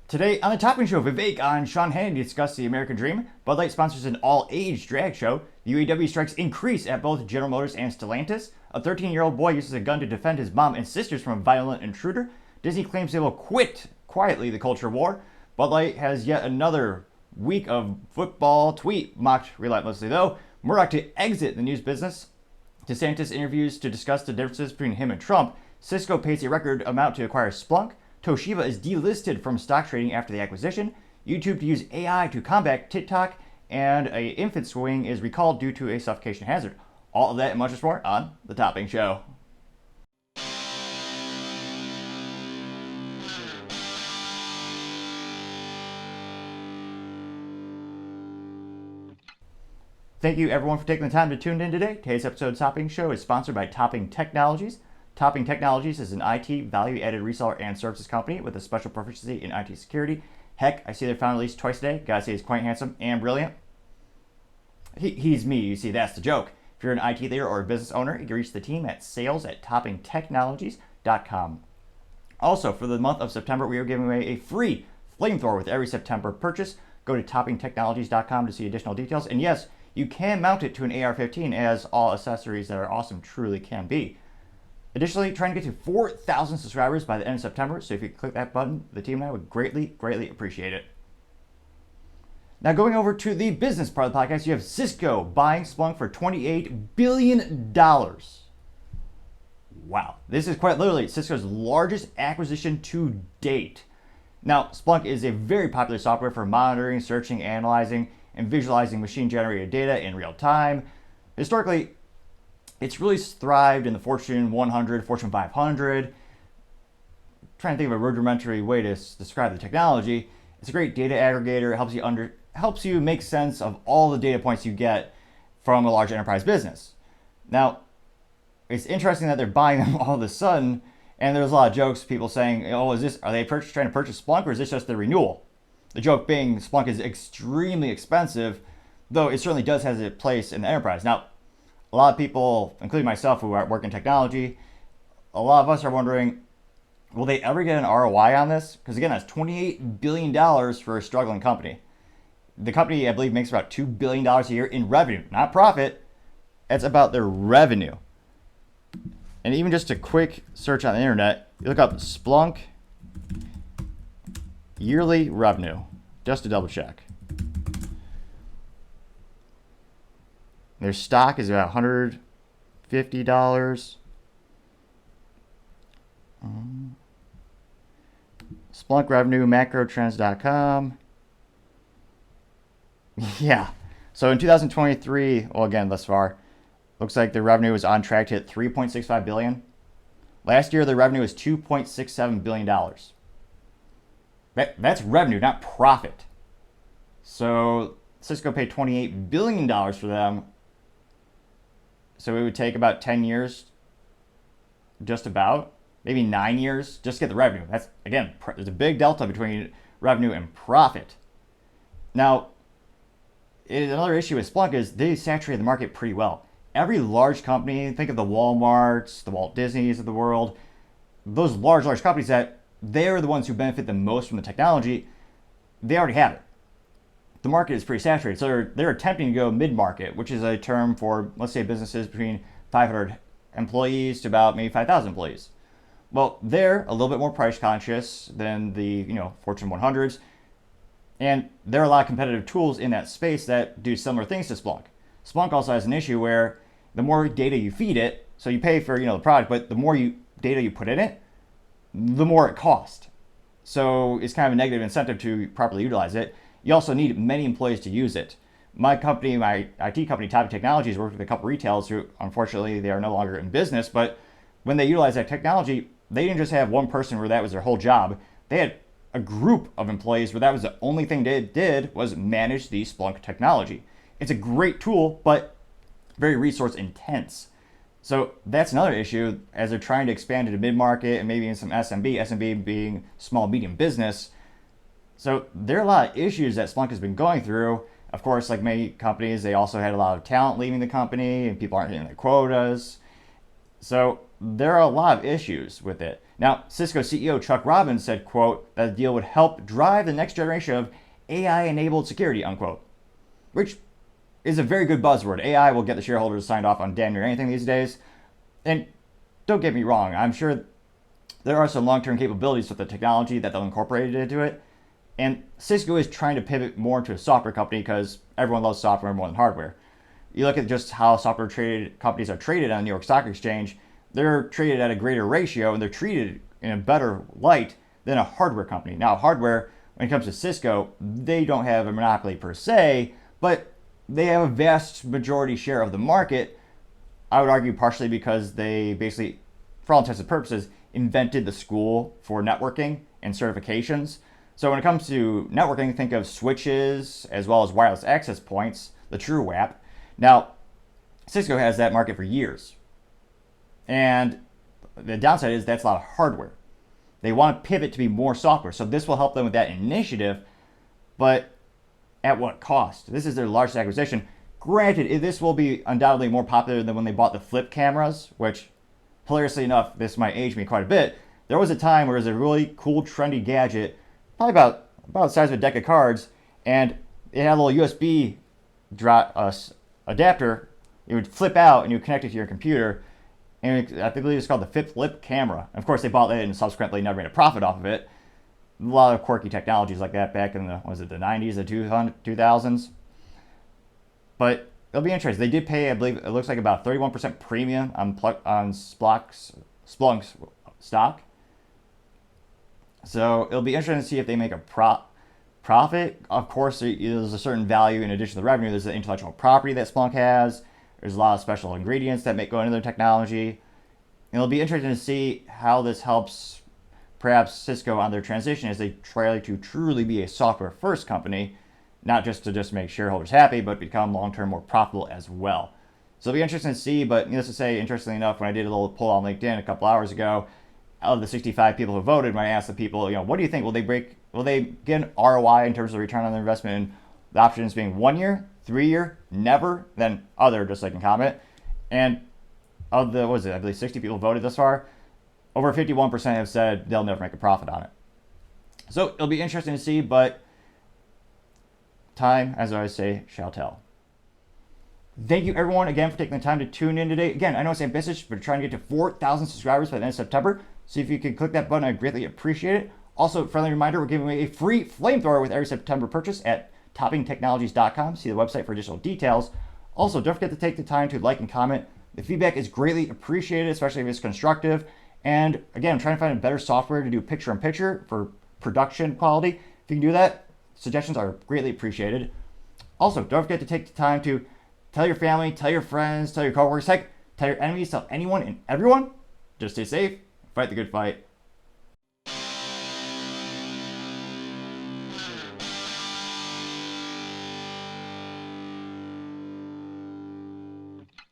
Today on the Topping Show, Vivek on Sean Hannity discuss the American Dream. Bud Light sponsors an all-age drag show. The UAW strikes increase at both General Motors and Stellantis. A 13-year-old boy uses a gun to defend his mom and sisters from a violent intruder. Disney claims they will quit quietly the culture war. Bud Light has yet another week of football tweet mocked relentlessly, though. Murdoch to exit the news business. DeSantis interviews to discuss the differences between him and Trump. Cisco pays a record amount to acquire Splunk. Toshiba is delisted from stock trading after the acquisition. YouTube to use AI to combat TikTok. And an infant swing is recalled due to a suffocation hazard. All of that and much more on The Topping Show. Thank you everyone for taking the time to tune in today. Today's episode of Topping Show is sponsored by Topping Technologies. Topping Technologies is an IT value-added reseller and services company with a special proficiency in IT security. Heck, I see their founder at least twice a day. Gotta say he's quite handsome and brilliant. He's me, you see, that's the joke. If you're an IT leader or a business owner, you can reach the team at sales@toppingtechnologies.com. Also, for the month of September, we are giving away a free flamethrower with every September purchase. Go to toppingtechnologies.com to see additional details. And yes, you can mount it to an AR-15, as all accessories that are awesome truly can be. Additionally, trying to get to 4,000 subscribers by the end of September, so if you click that button, the team and I would greatly appreciate it. Now going over to the business part of the podcast, you have Cisco buying Splunk for $28 billion. Wow, this is quite literally Cisco's largest acquisition to date. Now, Splunk is a very popular software for monitoring, searching, analyzing, and visualizing machine-generated data in real time. Historically, it's really thrived in the Fortune 100, Fortune 500. I'm trying to think of a rudimentary way to describe the technology. It's a great data aggregator. It helps you make sense of all the data points you get from a large enterprise business. Now, it's interesting that they're buying them all of a sudden, and there's a lot of jokes, people saying, "Oh, are they trying to purchase Splunk, or is this just the renewal?" The joke being Splunk is extremely expensive, though it certainly does have a place in the enterprise. Now, a lot of people, including myself, who work in technology, a lot of us are wondering, will they ever get an ROI on this? Because again, that's $28 billion for a struggling company. The company, I believe, makes about $2 billion a year in revenue, not profit. It's about their revenue. And even just a quick search on the internet, you look up Splunk yearly revenue, just to double check. Their stock is about $150. Splunk revenue, macrotrends.com. Yeah. So in 2023, well, again, thus far, looks like the revenue is on track to hit $3.65 billion. Last year, the revenue was $2.67 billion. That's revenue, not profit. So Cisco paid $28 billion for them. So it would take about 10 years, just about, maybe 9 years, just to get the revenue. That's, again, there's a big delta between revenue and profit. Now, another issue with Splunk is they saturate the market pretty well. Every large company, think of the Walmarts, the Walt Disneys of the world, those large companies that they're the ones who benefit the most from the technology, they already have it. The market is pretty saturated. So they're attempting to go mid-market, which is a term for, let's say, businesses between 500 employees to about maybe 5,000 employees. Well, they're a little bit more price conscious than the Fortune 100s. And there are a lot of competitive tools in that space that do similar things to Splunk. Splunk also has an issue where the more data you feed it, so you pay for the product, but the more data you put in it, the more it costs. So it's kind of a negative incentive to properly utilize it. You also need many employees to use it. My company, my IT company, Topping Technologies, worked with a couple retailers who, unfortunately, they are no longer in business. But when they utilized that technology, they didn't just have one person where that was their whole job. They had a group of employees where that was the only thing they did was manage the Splunk technology. It's a great tool, but very resource intense. So that's another issue as they're trying to expand into mid-market and maybe in some SMB being small, medium business. So there are a lot of issues that Splunk has been going through. Of course, like many companies, they also had a lot of talent leaving the company and people aren't hitting their quotas. So there are a lot of issues with it. Now, Cisco CEO Chuck Robbins said, quote, that the deal would help drive the next generation of AI-enabled security, unquote, which is a very good buzzword. AI will get the shareholders signed off on damn near anything these days. And don't get me wrong, I'm sure there are some long-term capabilities with the technology that they'll incorporate into it. And Cisco is trying to pivot more into a software company because everyone loves software more than hardware. You look at just how software traded companies are traded on the New York Stock Exchange, they're traded at a greater ratio and they're treated in a better light than a hardware company. Now, hardware, when it comes to Cisco, they don't have a monopoly per se, but they have a vast majority share of the market. I would argue partially because they basically, for all intents and purposes, invented the school for networking and certifications. So when it comes to networking, think of switches as well as wireless access points, the true WAP. Now, Cisco has that market for years. And the downside is that's a lot of hardware. They want to pivot to be more software. So this will help them with that initiative, but at what cost? This is their largest acquisition. Granted, this will be undoubtedly more popular than when they bought the flip cameras, which, hilariously enough, this might age me quite a bit. There was a time where it was a really cool, trendy gadget, probably about the size of a deck of cards, and it had a little USB adapter. It would flip out and you would connect it to your computer. And I believe it's called the flip camera. Of course, they bought it and subsequently never made a profit off of it. A lot of quirky technologies like that back in the 90s, the 2000s. But it'll be interesting. They did pay, I believe, it looks like about 31% premium on Splunk's stock. So it'll be interesting to see if they make a profit. Of course, there's a certain value in addition to the revenue. There's the intellectual property that Splunk has. There's a lot of special ingredients that go into their technology. And it'll be interesting to see how this helps perhaps Cisco on their transition as they try to truly be a software-first company, not just to make shareholders happy, but become long-term more profitable as well. So it'll be interesting to see, but needless to say, interestingly enough, when I did a little poll on LinkedIn a couple hours ago, out of the 65 people who voted, when I asked the people, what do you think? Will they get an ROI in terms of return on their investment? And the options being 1 year, 3 year, never, then other, just like in comment. And of the, I believe 60 people voted thus far, over 51% have said they'll never make a profit on it. So it'll be interesting to see, but time, as I always say, shall tell. Thank you everyone again for taking the time to tune in today. Again, I know it's ambitious, but we're trying to get to 4,000 subscribers by the end of September. So if you could click that button, I'd greatly appreciate it. Also, friendly reminder, we're giving away a free flamethrower with every September purchase at toppingtechnologies.com. See the website for additional details. Also, don't forget to take the time to like and comment. The feedback is greatly appreciated, especially if it's constructive. And again, I'm trying to find a better software to do picture-in-picture for production quality. If you can do that, suggestions are greatly appreciated. Also, don't forget to take the time to tell your family, tell your friends, tell your coworkers, heck, tell your enemies, tell anyone and everyone. Just stay safe, fight the good fight.